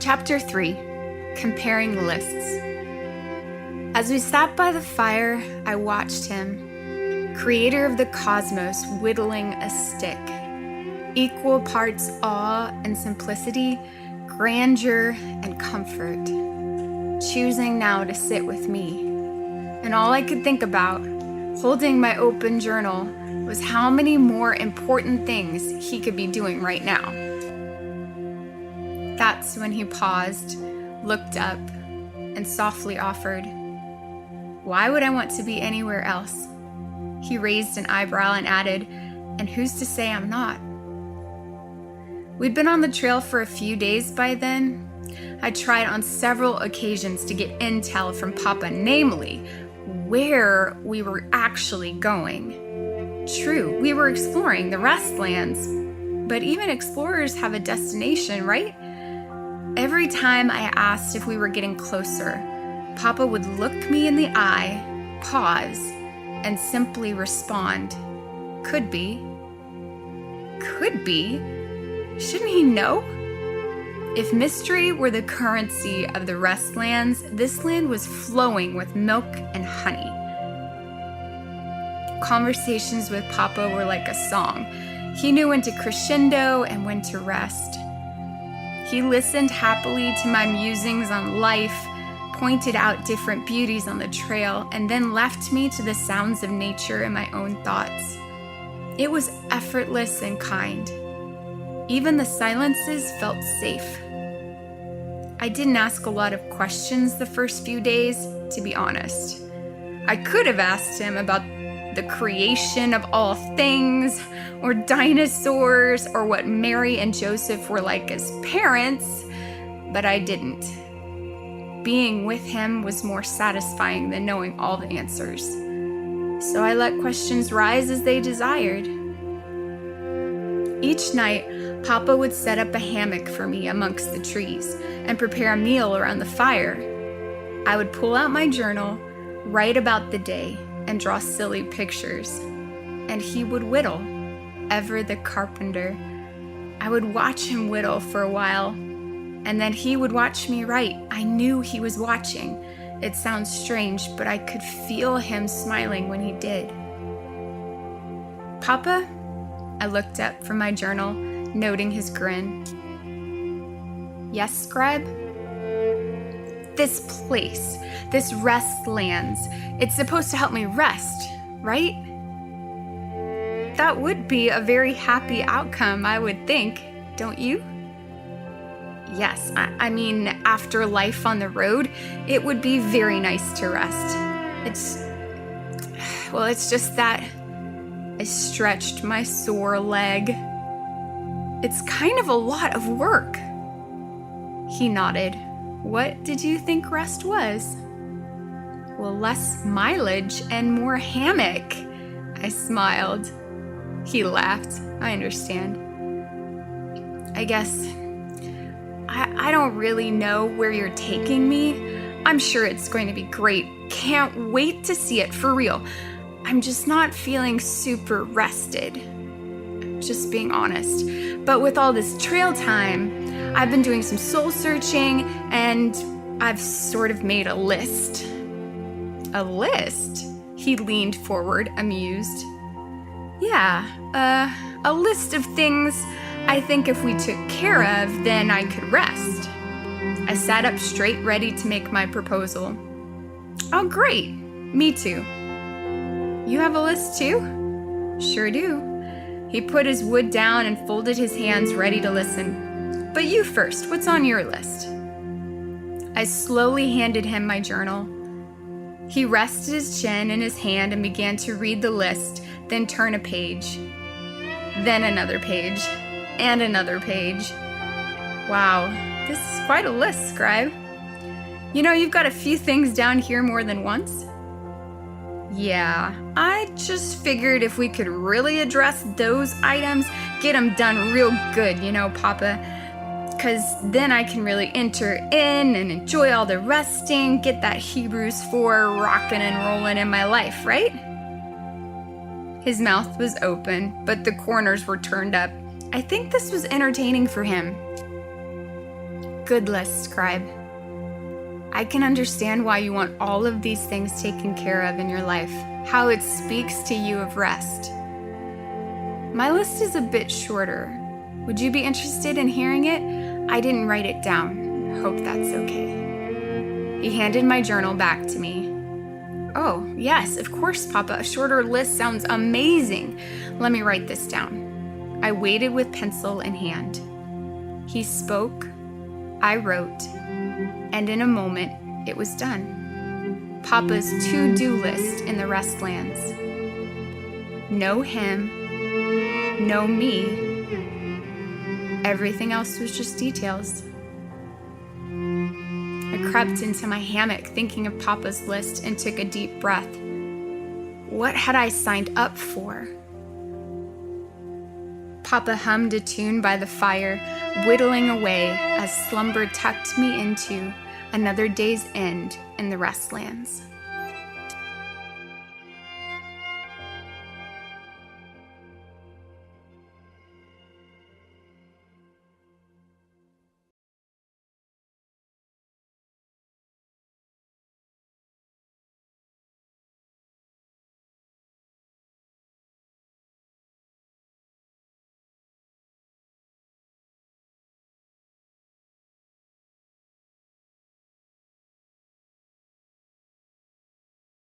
Chapter 3, Comparing Lists. As we sat by the fire, I watched him, creator of the cosmos, whittling a stick. Equal parts awe and simplicity, grandeur and comfort. Choosing now to sit with me. And all I could think about, holding my open journal, was how many more important things he could be doing right now. That's when he paused, looked up, and softly offered, "Why would I want to be anywhere else?" He raised an eyebrow and added, "And who's to say I'm not?" We'd been on the trail for a few days by then. I tried on several occasions to get intel from Papa, namely, where we were actually going. True, we were exploring the Restlands, but even explorers have a destination, right? Every time I asked if we were getting closer, Papa would look me in the eye, pause, and simply respond, "Could be." Could be? Shouldn't he know? If mystery were the currency of the Restlands, this land was flowing with milk and honey. Conversations with Papa were like a song. He knew when to crescendo and when to rest. He listened happily to my musings on life, pointed out different beauties on the trail, and then left me to the sounds of nature and my own thoughts. It was effortless and kind. Even the silences felt safe. I didn't ask a lot of questions the first few days, to be honest. I could have asked him about the creation of all things, or dinosaurs, or what Mary and Joseph were like as parents, but I didn't. Being with him was more satisfying than knowing all the answers. So I let questions rise as they desired. Each night, Papa would set up a hammock for me amongst the trees and prepare a meal around the fire. I would pull out my journal, write about the day, and draw silly pictures. And he would whittle, ever the carpenter. I would watch him whittle for a while, and then he would watch me write. I knew he was watching. It sounds strange, but I could feel him smiling when he did. "Papa?" I looked up from my journal, noting his grin. "Yes, scribe?" "This place, this Restlands, it's supposed to help me rest, right?" "That would be a very happy outcome, I would think, don't you?" "Yes, I mean, after life on the road, it would be very nice to rest. It's just that..." I stretched my sore leg. "It's kind of a lot of work." He nodded. "What did you think rest was?" "Well, less mileage and more hammock." I smiled. He laughed. "I understand. I guess I don't really know where you're taking me. I'm sure it's going to be great. Can't wait to see it, for real. I'm just not feeling super rested. Just being honest. But with all this trail time, I've been doing some soul searching, and I've sort of made a list." "A list?" He leaned forward, amused. "Yeah, a list of things I think if we took care of, then I could rest." I sat up straight, ready to make my proposal. "Oh, great. Me too." "You have a list too?" "Sure do." He put his wood down and folded his hands, ready to listen. "But you first, what's on your list?" I slowly handed him my journal. He rested his chin in his hand and began to read the list, then turn a page. Then another page, and another page. "Wow, this is quite a list, scribe. You know, you've got a few things down here more than once." "Yeah, I just figured if we could really address those items, get them done real good, you know, Papa. 'Cause then I can really enter in and enjoy all the resting, get that Hebrews 4 rockin' and rollin' in my life, right?" His mouth was open, but the corners were turned up. I think this was entertaining for him. good list, Scribe. I can understand why you want all of these things taken care of in your life, how it speaks to you of rest. My list is a bit shorter. Would you be interested in hearing it? I didn't write it down. Hope that's okay. He handed my journal back to me. Oh, yes, of course, Papa. A shorter list sounds amazing. Let me write this down. I waited with pencil in hand. He spoke, I wrote, and in a moment, it was done. Papa's to-do list in the Restlands. No him, no me. Everything else was just details. I crept into my hammock thinking of Papa's list and took a deep breath. What had I signed up for? Papa hummed a tune by the fire, whittling away as slumber tucked me into another day's end in the Restlands.